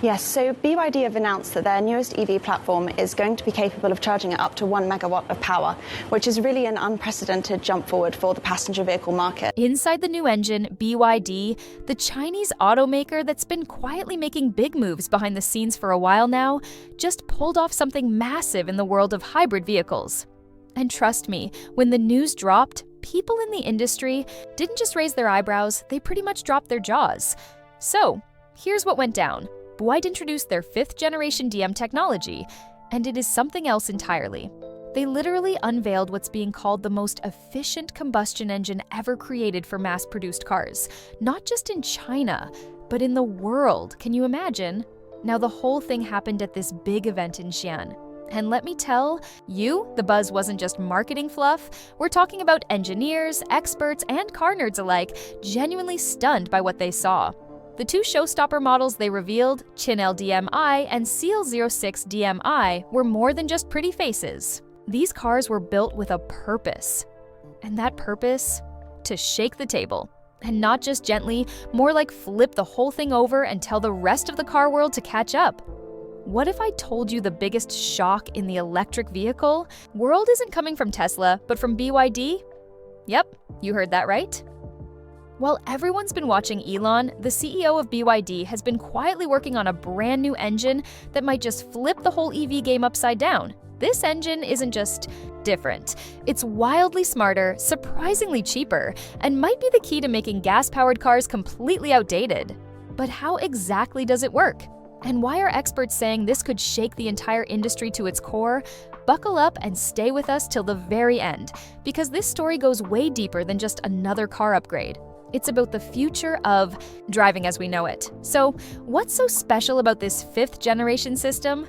Yes, so BYD have announced that their newest EV platform is going to be capable of charging at up to 1 megawatt of power, which is really an unprecedented jump forward for the passenger vehicle market. Inside the new engine, BYD, the Chinese automaker that's been quietly making big moves behind the scenes for a while now, just pulled off something massive in the world of hybrid vehicles. And trust me, when the news dropped, people in the industry didn't just raise their eyebrows, they pretty much dropped their jaws. So, here's what went down. BYD introduced their 5th generation DM technology, and it is something else entirely. They literally unveiled what's being called the most efficient combustion engine ever created for mass-produced cars. Not just in China, but in the world. Can you imagine? Now, the whole thing happened at this big event in Xi'an. And let me tell you, the buzz wasn't just marketing fluff. We're talking about engineers, experts, and car nerds alike genuinely stunned by what they saw. The 2 showstopper models they revealed, Chinel DMI and Seal 06 DMI, were more than just pretty faces. These cars were built with a purpose. And that purpose? To shake the table. And not just gently, more like flip the whole thing over and tell the rest of the car world to catch up. What if I told you the biggest shock in the electric vehicle world isn't coming from Tesla, but from BYD? Yep, you heard that right. While everyone's been watching Elon, the CEO of BYD has been quietly working on a brand new engine that might just flip the whole EV game upside down. This engine isn't just different. It's wildly smarter, surprisingly cheaper, and might be the key to making gas-powered cars completely outdated. But how exactly does it work? And why are experts saying this could shake the entire industry to its core? Buckle up and stay with us till the very end, because this story goes way deeper than just another car upgrade. It's about the future of driving as we know it. So, what's so special about this 5th generation system?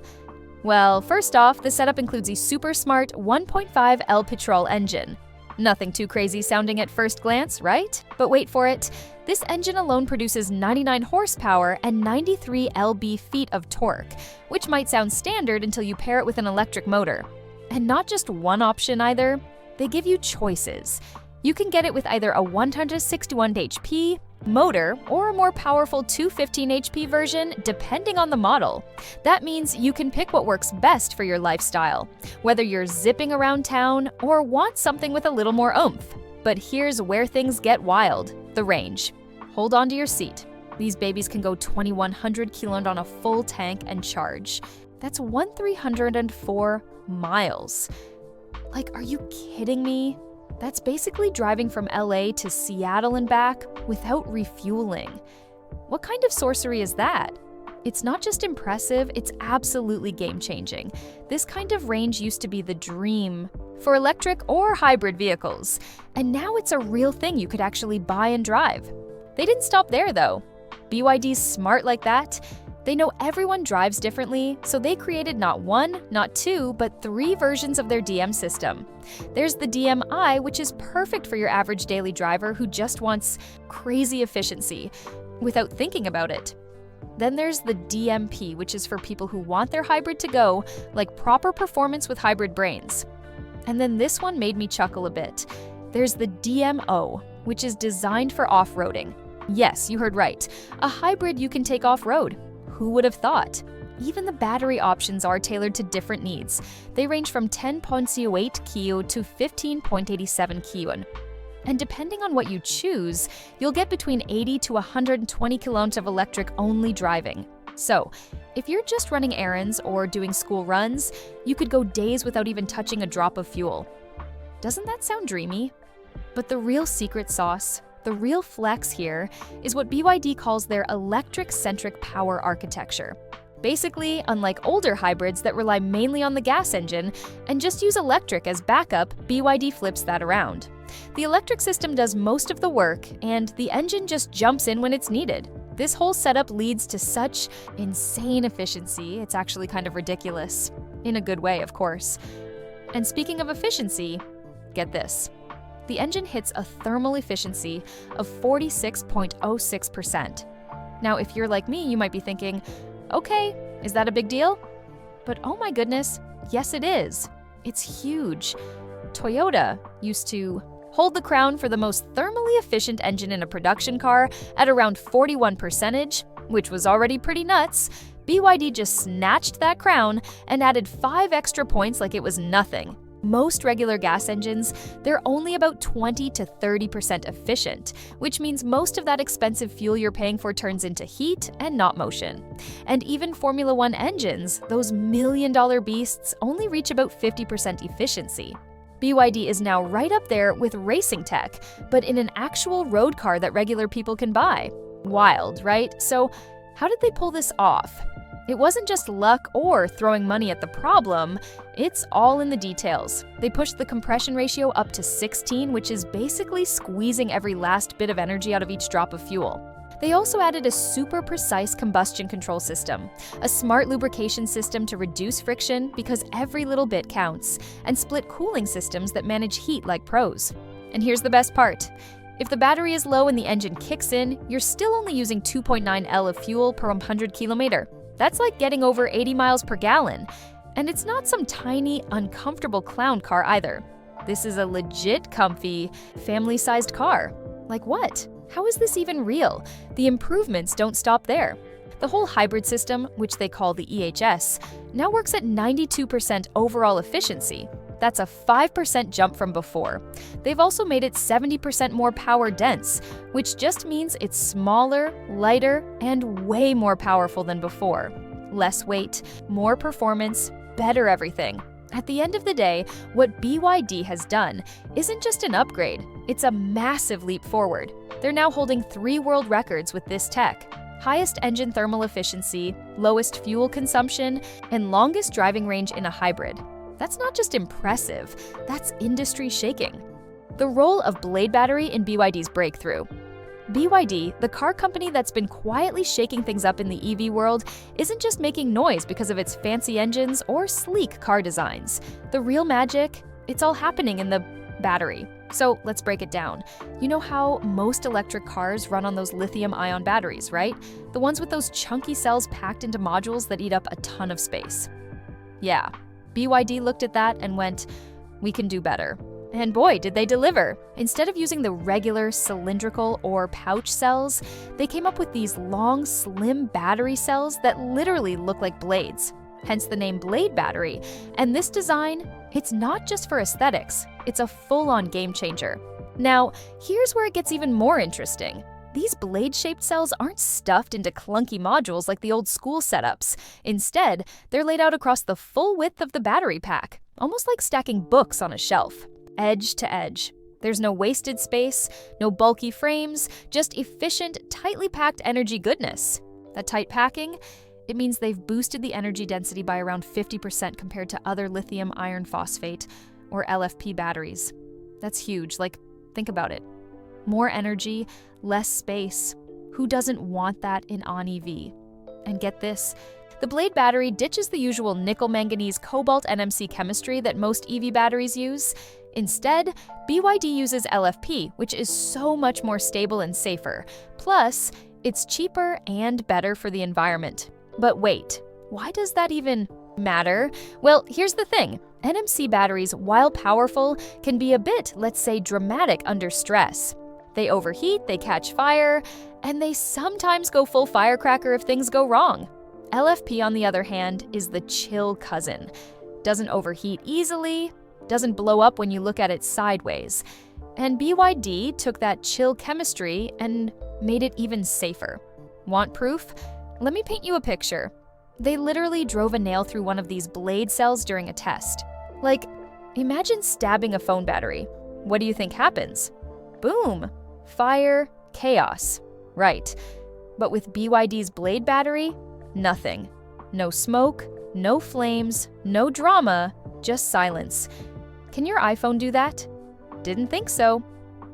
Well, first off, the setup includes a super smart 1.5 L petrol engine. Nothing too crazy sounding at first glance, right? But wait for it. This engine alone produces 99 horsepower and 93 lb-ft of torque, which might sound standard until you pair it with an electric motor. And not just one option either, they give you choices. You can get it with either a 161 HP motor or a more powerful 215 HP version, depending on the model. That means you can pick what works best for your lifestyle, whether you're zipping around town or want something with a little more oomph. But here's where things get wild: the range. Hold on to your seat. These babies can go 2,100 kilometers on a full tank and charge. That's 1,304 miles. Like, are you kidding me? That's basically driving from LA to Seattle and back without refueling. What kind of sorcery is that? It's not just impressive, it's absolutely game-changing. This kind of range used to be the dream for electric or hybrid vehicles, and now it's a real thing you could actually buy and drive. They didn't stop there, though. BYD's smart like that. They know everyone drives differently, so they created not 1, not 2, but 3 versions of their DM system. There's the DMI, which is perfect for your average daily driver who just wants crazy efficiency without thinking about it. Then there's the DMP, which is for people who want their hybrid to go, like proper performance with hybrid brains. And then this one made me chuckle a bit. There's the DMO, which is designed for off-roading. Yes, you heard right. A hybrid you can take off-road. Who would have thought? Even the battery options are tailored to different needs. They range from 10.08 kilo to 15.87 kilo. And depending on what you choose, you'll get between 80 to 120 kilometers of electric-only driving. So, if you're just running errands or doing school runs, you could go days without even touching a drop of fuel. Doesn't that sound dreamy? But the real secret sauce, the real flex here, is what BYD calls their electric-centric power architecture. Basically, unlike older hybrids that rely mainly on the gas engine and just use electric as backup, BYD flips that around. The electric system does most of the work, and the engine just jumps in when it's needed. This whole setup leads to such insane efficiency, it's actually kind of ridiculous. In a good way, of course. And speaking of efficiency, get this. The engine hits a thermal efficiency of 46.06%. Now, if you're like me, you might be thinking, okay, is that a big deal? But oh my goodness, yes it is. It's huge. Toyota used to hold the crown for the most thermally efficient engine in a production car at around 41%, which was already pretty nuts. BYD just snatched that crown and added 5 extra points like it was nothing. Most regular gas engines, they're only about 20 to 30% efficient, which means most of that expensive fuel you're paying for turns into heat and not motion. And even Formula One engines, those million-dollar beasts, only reach about 50% efficiency. BYD is now right up there with racing tech, but in an actual road car that regular people can buy. Wild, right? So, how did they pull this off? It wasn't just luck or throwing money at the problem, it's all in the details. They pushed the compression ratio up to 16, which is basically squeezing every last bit of energy out of each drop of fuel. They also added a super precise combustion control system, a smart lubrication system to reduce friction because every little bit counts, and split cooling systems that manage heat like pros. And here's the best part. If the battery is low and the engine kicks in, you're still only using 2.9 L of fuel per 100 kilometer. That's like getting over 80 miles per gallon. And it's not some tiny, uncomfortable clown car either. This is a legit comfy, family-sized car. Like what? How is this even real? The improvements don't stop there. The whole hybrid system, which they call the EHS, now works at 92% overall efficiency. That's a 5% jump from before. They've also made it 70% more power dense, which just means it's smaller, lighter, and way more powerful than before. Less weight, more performance, better everything. At the end of the day, what BYD has done isn't just an upgrade, it's a massive leap forward. They're now holding 3 world records with this tech: highest engine thermal efficiency, lowest fuel consumption, and longest driving range in a hybrid. That's not just impressive, that's industry-shaking. The role of blade battery in BYD's breakthrough. BYD, the car company that's been quietly shaking things up in the EV world, isn't just making noise because of its fancy engines or sleek car designs. The real magic, it's all happening in the battery. So let's break it down. You know how most electric cars run on those lithium-ion batteries, right? The ones with those chunky cells packed into modules that eat up a ton of space. Yeah. BYD looked at that and went, we can do better. And boy, did they deliver. Instead of using the regular cylindrical or pouch cells, they came up with these long, slim battery cells that literally look like blades. Hence the name blade battery. And this design, it's not just for aesthetics, it's a full-on game changer. Now, here's where it gets even more interesting. These blade-shaped cells aren't stuffed into clunky modules like the old school setups. Instead, they're laid out across the full width of the battery pack, almost like stacking books on a shelf, edge to edge. There's no wasted space, no bulky frames, just efficient, tightly packed energy goodness. That tight packing, it means they've boosted the energy density by around 50% compared to other lithium iron phosphate, or LFP batteries. That's huge, like, think about it. More energy, less space. Who doesn't want that in an EV? And get this, the blade battery ditches the usual nickel manganese cobalt NMC chemistry that most EV batteries use. Instead, BYD uses LFP, which is so much more stable and safer. Plus, it's cheaper and better for the environment. But wait, why does that even matter? Well, here's the thing. NMC batteries, while powerful, can be a bit, let's say, dramatic under stress. They overheat, they catch fire, and they sometimes go full firecracker if things go wrong. LFP, on the other hand, is the chill cousin. Doesn't overheat easily, doesn't blow up when you look at it sideways. And BYD took that chill chemistry and made it even safer. Want proof? Let me paint you a picture. They literally drove a nail through one of these blade cells during a test. Like, imagine stabbing a phone battery. What do you think happens? Boom! Fire, chaos. Right. But with BYD's blade battery, nothing. No smoke, no flames, no drama, just silence. Can your iPhone do that? Didn't think so.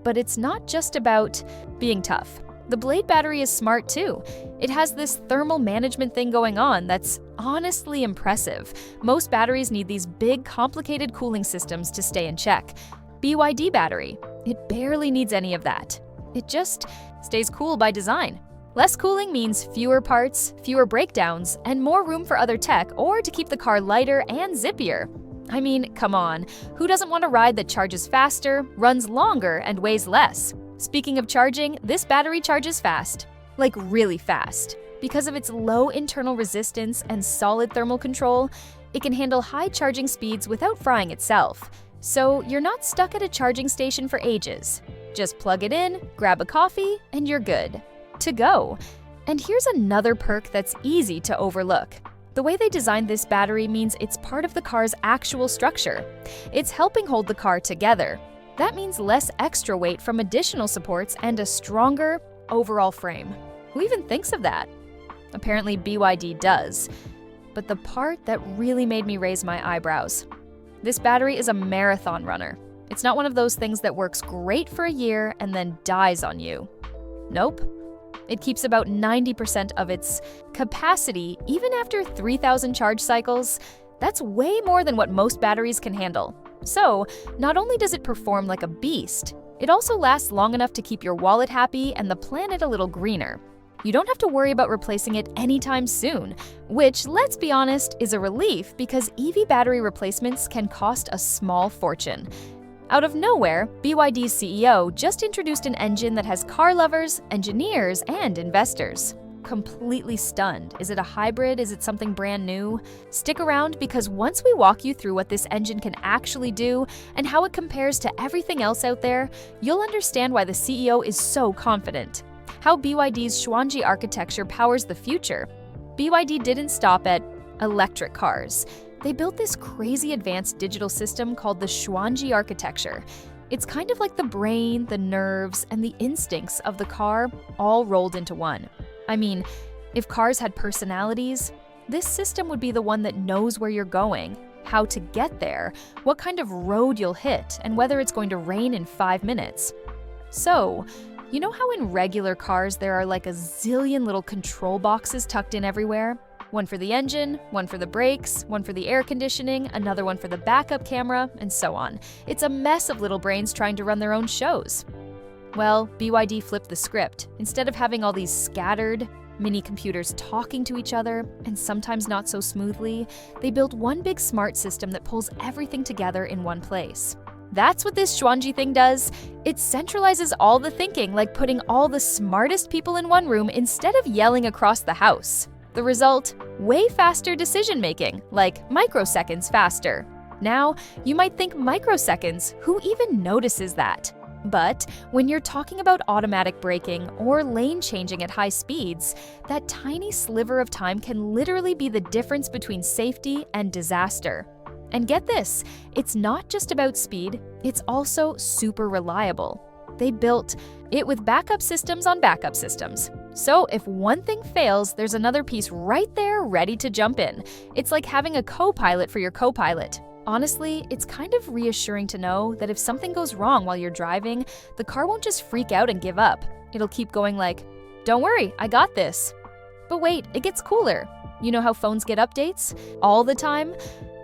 But it's not just about being tough. The blade battery is smart too. It has this thermal management thing going on that's honestly impressive. Most batteries need these big, complicated cooling systems to stay in check. BYD battery, it barely needs any of that. It just stays cool by design. Less cooling means fewer parts, fewer breakdowns, and more room for other tech or to keep the car lighter and zippier. I mean, come on, who doesn't want a ride that charges faster, runs longer, and weighs less? Speaking of charging, this battery charges fast. Like really fast. Because of its low internal resistance and solid thermal control, it can handle high charging speeds without frying itself. So you're not stuck at a charging station for ages. Just plug it in, grab a coffee, and you're good to go. And here's another perk that's easy to overlook. The way they designed this battery means it's part of the car's actual structure. It's helping hold the car together. That means less extra weight from additional supports and a stronger overall frame. Who even thinks of that? Apparently BYD does. But the part that really made me raise my eyebrows. This battery is a marathon runner. It's not one of those things that works great for a year and then dies on you. Nope. It keeps about 90% of its capacity even after 3,000 charge cycles. That's way more than what most batteries can handle. So, not only does it perform like a beast, it also lasts long enough to keep your wallet happy and the planet a little greener. You don't have to worry about replacing it anytime soon, which, let's be honest, is a relief because EV battery replacements can cost a small fortune. Out of nowhere, BYD CEO just introduced an engine that has car lovers, engineers, and investors completely stunned. Is it a hybrid? Is it something brand new? Stick around because once we walk you through what this engine can actually do and how it compares to everything else out there, you'll understand why the CEO is so confident. How BYD's Jwanji architecture powers the future. BYD didn't stop at electric cars. They built this crazy advanced digital system called the Jwanji architecture. It's kind of like the brain, the nerves, and the instincts of the car all rolled into one. I mean, if cars had personalities, this system would be the one that knows where you're going, how to get there, what kind of road you'll hit, and whether it's going to rain in 5 minutes. So, you know how in regular cars there are like a zillion little control boxes tucked in everywhere? One for the engine, one for the brakes, one for the air conditioning, another one for the backup camera, and so on. It's a mess of little brains trying to run their own shows. Well, BYD flipped the script. Instead of having all these scattered mini computers talking to each other, and sometimes not so smoothly, they built one big smart system that pulls everything together in one place. That's what this Jwanji thing does. It centralizes all the thinking, like putting all the smartest people in one room instead of yelling across the house. The result? Way faster decision-making, like microseconds faster. Now, you might think microseconds, who even notices that? But when you're talking about automatic braking or lane changing at high speeds, that tiny sliver of time can literally be the difference between safety and disaster. And get this, it's not just about speed, it's also super reliable. They built it with backup systems on backup systems. So if one thing fails, there's another piece right there ready to jump in. It's like having a co-pilot for your co-pilot. Honestly, it's kind of reassuring to know that if something goes wrong while you're driving, the car won't just freak out and give up. It'll keep going like, "Don't worry, I got this." But wait, it gets cooler. You know how phones get updates? All the time?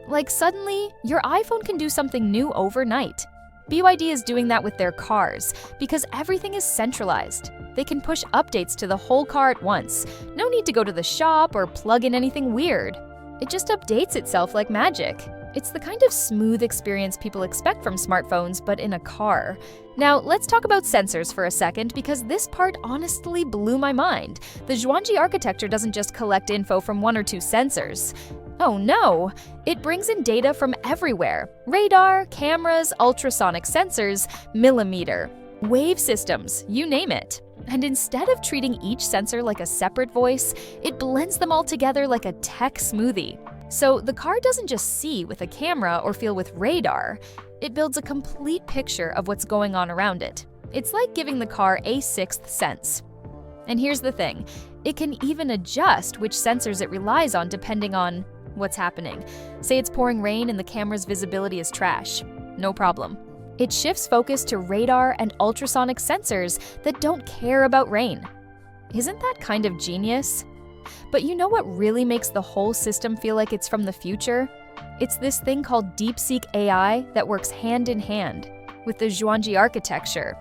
Like suddenly, your iPhone can do something new overnight. BYD is doing that with their cars because everything is centralized. They can push updates to the whole car at once. No need to go to the shop or plug in anything weird. It just updates itself like magic. It's the kind of smooth experience people expect from smartphones, but in a car. Now, let's talk about sensors for a second because this part honestly blew my mind. The Jwanji architecture doesn't just collect info from 1 or 2 sensors. Oh no! It brings in data from everywhere. Radar, cameras, ultrasonic sensors, millimeter, wave systems, you name it. And instead of treating each sensor like a separate voice, it blends them all together like a tech smoothie. So the car doesn't just see with a camera or feel with radar, it builds a complete picture of what's going on around it. It's like giving the car a 6th sense. And here's the thing, it can even adjust which sensors it relies on depending on what's happening. Say it's pouring rain and the camera's visibility is trash. No problem. It shifts focus to radar and ultrasonic sensors that don't care about rain. Isn't that kind of genius? But you know what really makes the whole system feel like it's from the future? It's this thing called DeepSeek AI that works hand in hand with the Jwanji architecture.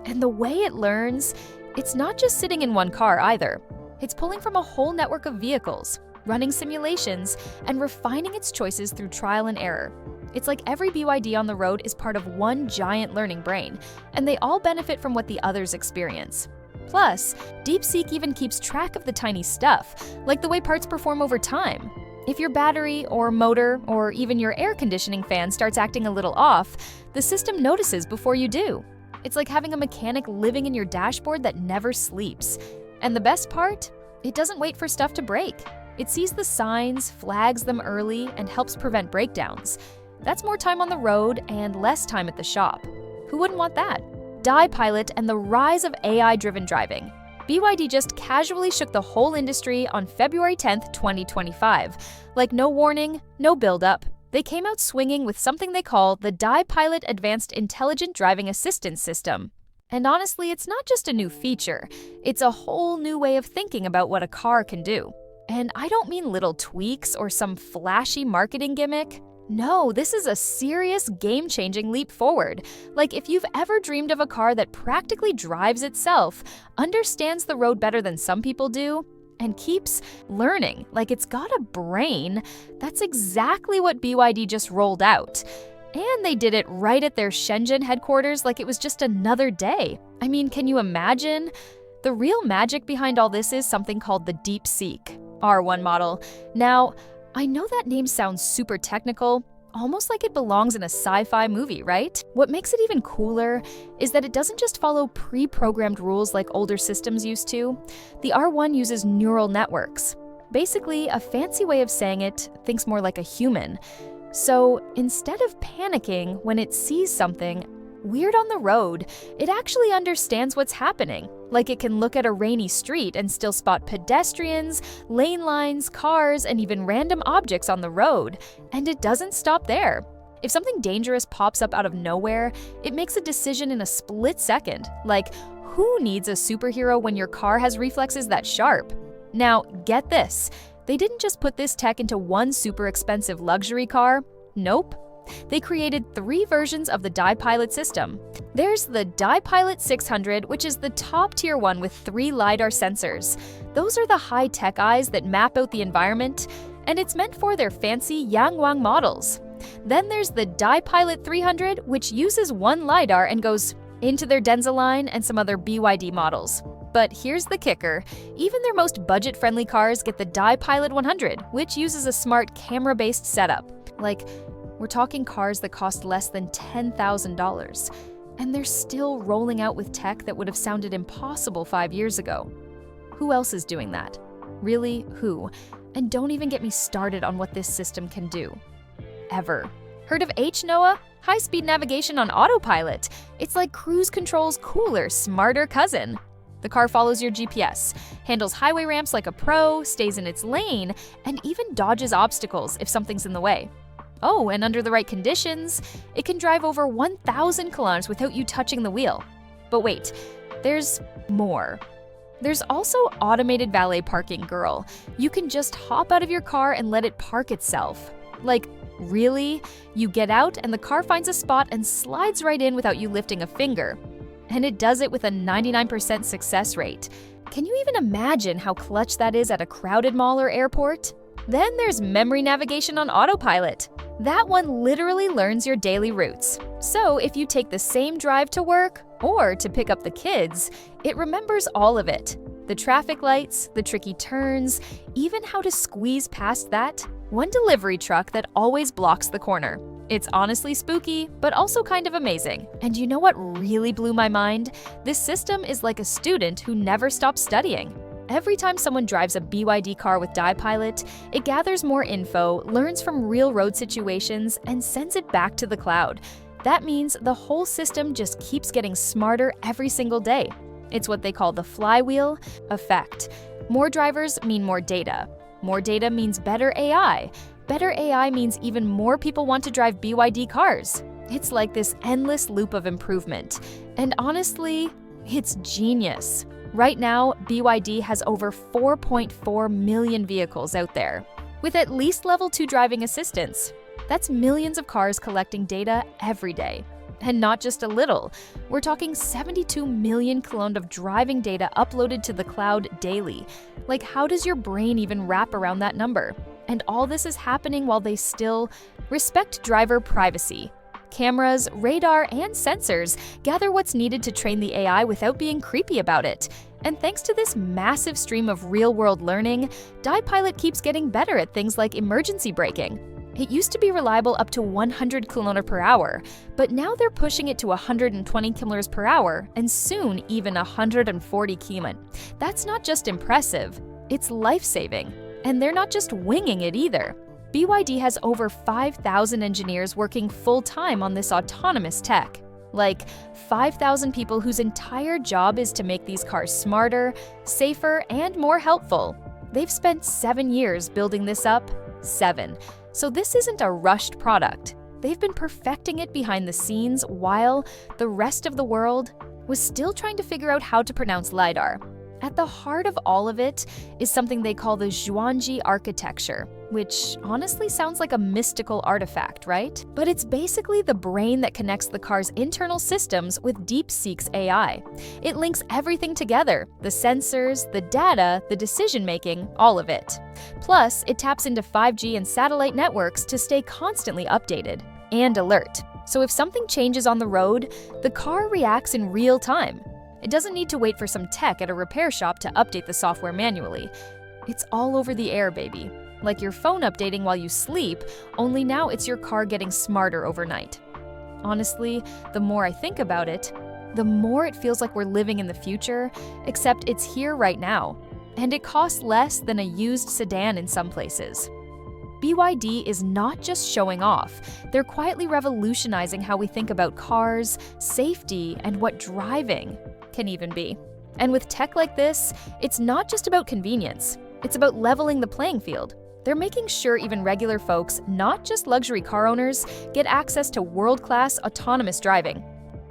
And the way it learns, it's not just sitting in one car either. It's pulling from a whole network of vehicles, running simulations, and refining its choices through trial and error. It's like every BYD on the road is part of one giant learning brain, and they all benefit from what the others experience. Plus, DeepSeek even keeps track of the tiny stuff, like the way parts perform over time. If your battery or motor or even your air conditioning fan starts acting a little off, the system notices before you do. It's like having a mechanic living in your dashboard that never sleeps. And the best part? It doesn't wait for stuff to break. It sees the signs, flags them early, and helps prevent breakdowns. That's more time on the road and less time at the shop. Who wouldn't want that? DPilot and the rise of AI-driven driving. BYD just casually shook the whole industry on February 10th, 2025. Like no warning, no build-up. They came out swinging with something they call the DPilot Advanced Intelligent Driving Assistance System. And honestly, it's not just a new feature. It's a whole new way of thinking about what a car can do. And I don't mean little tweaks or some flashy marketing gimmick. No, this is a serious game-changing leap forward. Like if you've ever dreamed of a car that practically drives itself, understands the road better than some people do, and keeps learning like it's got a brain, that's exactly what BYD just rolled out. And they did it right at their Shenzhen headquarters like it was just another day. I mean, can you imagine? The real magic behind all this is something called the DeepSeek R1 model. Now, I know that name sounds super technical, almost like it belongs in a sci-fi movie, right? What makes it even cooler is that it doesn't just follow pre-programmed rules like older systems used to. The R1 uses neural networks. Basically, a fancy way of saying it thinks more like a human. So instead of panicking when it sees something weird on the road, it actually understands what's happening. Like it can look at a rainy street and still spot pedestrians, lane lines, cars, and even random objects on the road. And it doesn't stop there. If something dangerous pops up out of nowhere, it makes a decision in a split second. Like, who needs a superhero when your car has reflexes that sharp? Now, get this. They didn't just put this tech into one super expensive luxury car. Nope. They created 3 versions of the DPilot system. There's the DPilot 600, which is the top-tier one with 3 LiDAR sensors. Those are the high-tech eyes that map out the environment, and it's meant for their fancy Yangwang models. Then there's the DPilot 300, which uses 1 LiDAR and goes into their Denza line and some other BYD models. But here's the kicker. Even their most budget-friendly cars get the DPilot 100, which uses a smart camera-based setup. Like, we're talking cars that cost less than $10,000. And they're still rolling out with tech that would have sounded impossible 5 years ago. Who else is doing that? Really, who? And don't even get me started on what this system can do. Ever. Heard of Noah? High-speed navigation on autopilot. It's like cruise control's cooler, smarter cousin. The car follows your GPS, handles highway ramps like a pro, stays in its lane, and even dodges obstacles if something's in the way. Oh, and under the right conditions, it can drive over 1,000 kilometers without you touching the wheel. But wait, there's more. There's also automated valet parking, girl. You can just hop out of your car and let it park itself. Like, really? You get out and the car finds a spot and slides right in without you lifting a finger. And it does it with a 99% success rate. Can you even imagine how clutch that is at a crowded mall or airport? Then there's memory navigation on autopilot. That one literally learns your daily routes. So if you take the same drive to work or to pick up the kids, it remembers all of it. The traffic lights, the tricky turns, even how to squeeze past that one delivery truck that always blocks the corner. It's honestly spooky, but also kind of amazing. And you know what really blew my mind? This system is like a student who never stops studying. Every time someone drives a BYD car with DPilot, it gathers more info, learns from real road situations, and sends it back to the cloud. That means the whole system just keeps getting smarter every single day. It's what they call the flywheel effect. More drivers mean more data. More data means better AI. Better AI means even more people want to drive BYD cars. It's like this endless loop of improvement. And honestly, it's genius. Right now, BYD has over 4.4 million vehicles out there, with at least level 2 driving assistance. That's millions of cars collecting data every day. And not just a little. We're talking 72 million kilometers of driving data uploaded to the cloud daily. Like, how does your brain even wrap around that number? And all this is happening while they still respect driver privacy. Cameras, radar, and sensors gather what's needed to train the AI without being creepy about it. And thanks to this massive stream of real-world learning, DPilot keeps getting better at things like emergency braking. It used to be reliable up to 100 km per hour, but now they're pushing it to 120 km per hour and soon even 140 km. That's not just impressive, it's life-saving. And they're not just winging it either. BYD has over 5,000 engineers working full-time on this autonomous tech. Like 5,000 people whose entire job is to make these cars smarter, safer, and more helpful. They've spent 7 years building this up. 7. So this isn't a rushed product. They've been perfecting it behind the scenes while the rest of the world was still trying to figure out how to pronounce LiDAR. At the heart of all of it is something they call the Jwanji architecture, which honestly sounds like a mystical artifact, right? But it's basically the brain that connects the car's internal systems with DeepSeek's AI. It links everything together, the sensors, the data, the decision-making, all of it. Plus, it taps into 5G and satellite networks to stay constantly updated and alert. So if something changes on the road, the car reacts in real time. It doesn't need to wait for some tech at a repair shop to update the software manually. It's all over the air, baby. Like your phone updating while you sleep, only now it's your car getting smarter overnight. Honestly, the more I think about it, the more it feels like we're living in the future, except it's here right now. And it costs less than a used sedan in some places. BYD is not just showing off, they're quietly revolutionizing how we think about cars, safety, and what driving can even be. And with tech like this, it's not just about convenience, it's about leveling the playing field. They're making sure even regular folks, not just luxury car owners, get access to world-class autonomous driving.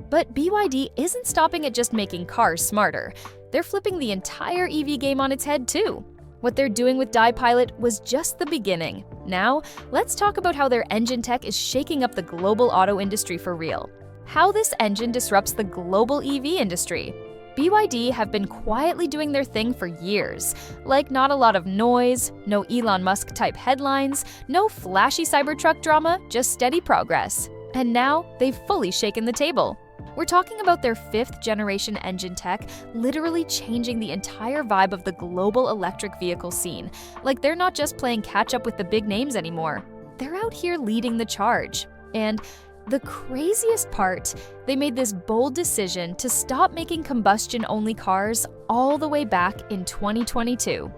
But BYD isn't stopping at just making cars smarter. They're flipping the entire EV game on its head too. What they're doing with DPilot was just the beginning. Now, let's talk about how their engine tech is shaking up the global auto industry for real. How this engine disrupts the global EV industry. BYD have been quietly doing their thing for years. Like not a lot of noise, no Elon Musk-type headlines, no flashy Cybertruck drama, just steady progress. And now, they've fully shaken the table. We're talking about their 5th-generation engine tech literally changing the entire vibe of the global electric vehicle scene. Like they're not just playing catch-up with the big names anymore. They're out here leading the charge. And the craziest part, they made this bold decision to stop making combustion-only cars all the way back in 2022.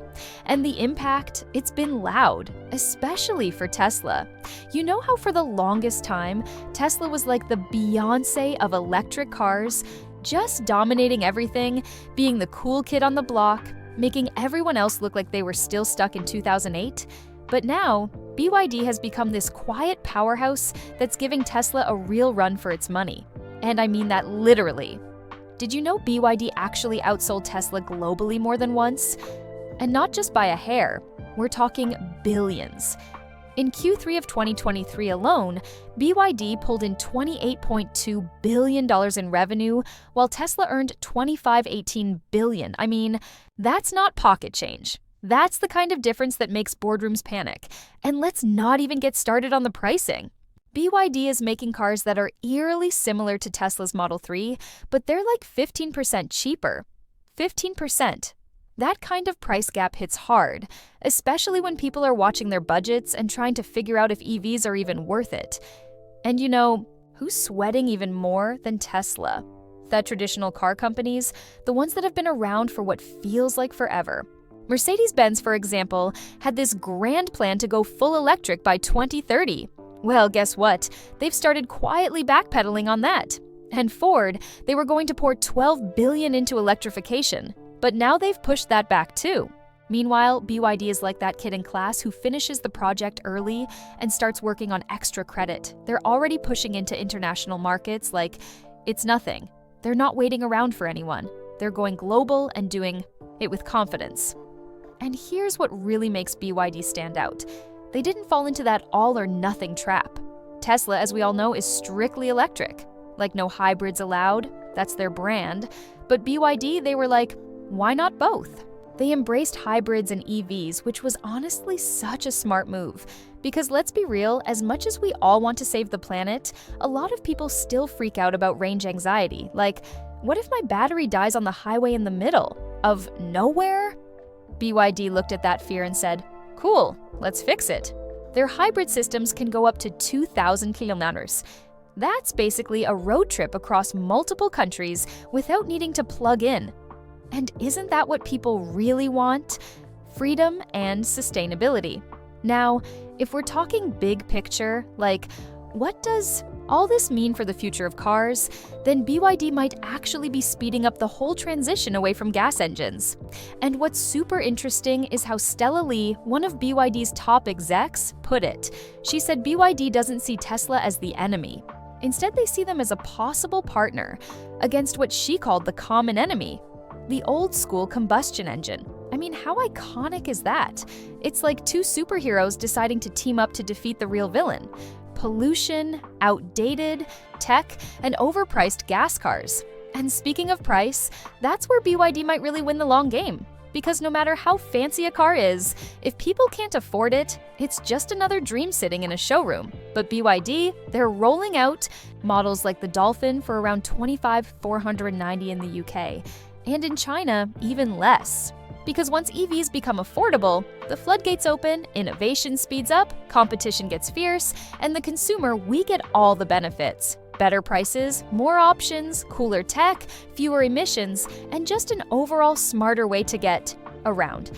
And the impact, it's been loud, especially for Tesla. You know how for the longest time, Tesla was like the Beyoncé of electric cars, just dominating everything, being the cool kid on the block, making everyone else look like they were still stuck in 2008? But now, BYD has become this quiet powerhouse that's giving Tesla a real run for its money. And I mean that literally. Did you know BYD actually outsold Tesla globally more than once? And not just by a hair, we're talking billions. In Q3 of 2023 alone, BYD pulled in $28.2 billion in revenue, while Tesla earned $25.18 billion. I mean, that's not pocket change. That's the kind of difference that makes boardrooms panic. And let's not even get started on the pricing. BYD is making cars that are eerily similar to Tesla's Model 3, but they're like 15% cheaper. 15%. That kind of price gap hits hard, especially when people are watching their budgets and trying to figure out if EVs are even worth it. And you know, who's sweating even more than Tesla? The traditional car companies, the ones that have been around for what feels like forever. Mercedes-Benz, for example, had this grand plan to go full electric by 2030. Well, guess what? They've started quietly backpedaling on that. And Ford, they were going to pour $12 billion into electrification, but now they've pushed that back too. Meanwhile, BYD is like that kid in class who finishes the project early and starts working on extra credit. They're already pushing into international markets like it's nothing. They're not waiting around for anyone. They're going global and doing it with confidence. And here's what really makes BYD stand out. They didn't fall into that all-or-nothing trap. Tesla, as we all know, is strictly electric. Like no hybrids allowed, that's their brand. But BYD, they were like, why not both? They embraced hybrids and EVs, which was honestly such a smart move. Because let's be real, as much as we all want to save the planet, a lot of people still freak out about range anxiety. Like, what if my battery dies on the highway in the middle? Of nowhere? BYD looked at that fear and said, "Cool, let's fix it." Their hybrid systems can go up to 2,000 kilometers. That's basically a road trip across multiple countries without needing to plug in. And isn't that what people really want? Freedom and sustainability. Now, if we're talking big picture, like what does all this mean for the future of cars, then BYD might actually be speeding up the whole transition away from gas engines. And what's super interesting is how Stella Lee, one of BYD's top execs, put it. She said BYD doesn't see Tesla as the enemy. Instead, they see them as a possible partner against what she called the common enemy, the old-school combustion engine. I mean, how iconic is that? It's like two superheroes deciding to team up to defeat the real villain. Pollution, outdated tech, and overpriced gas cars. And speaking of price, that's where BYD might really win the long game. Because no matter how fancy a car is, if people can't afford it, it's just another dream sitting in a showroom. But BYD, they're rolling out models like the Dolphin for around $25,490 in the UK, and in China, even less. Because once EVs become affordable, the floodgates open, innovation speeds up, competition gets fierce, and the consumer, we get all the benefits. Better prices, more options, cooler tech, fewer emissions, and just an overall smarter way to get around.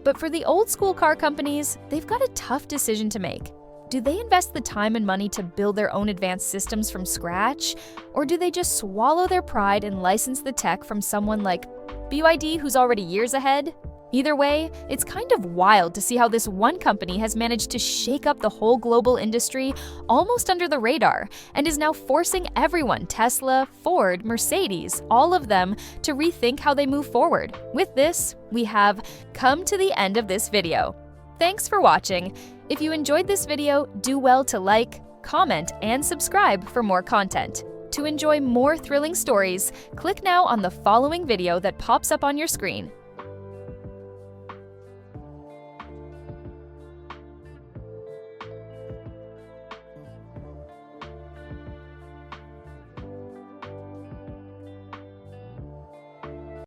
But for the old school car companies, they've got a tough decision to make. Do they invest the time and money to build their own advanced systems from scratch? Or do they just swallow their pride and license the tech from someone like BYD, who's already years ahead? Either way, it's kind of wild to see how this one company has managed to shake up the whole global industry almost under the radar and is now forcing everyone, Tesla, Ford, Mercedes, all of them, to rethink how they move forward. With this, we have come to the end of this video. Thanks for watching. If you enjoyed this video, do well to like, comment, and subscribe for more content. To enjoy more thrilling stories, click now on the following video that pops up on your screen.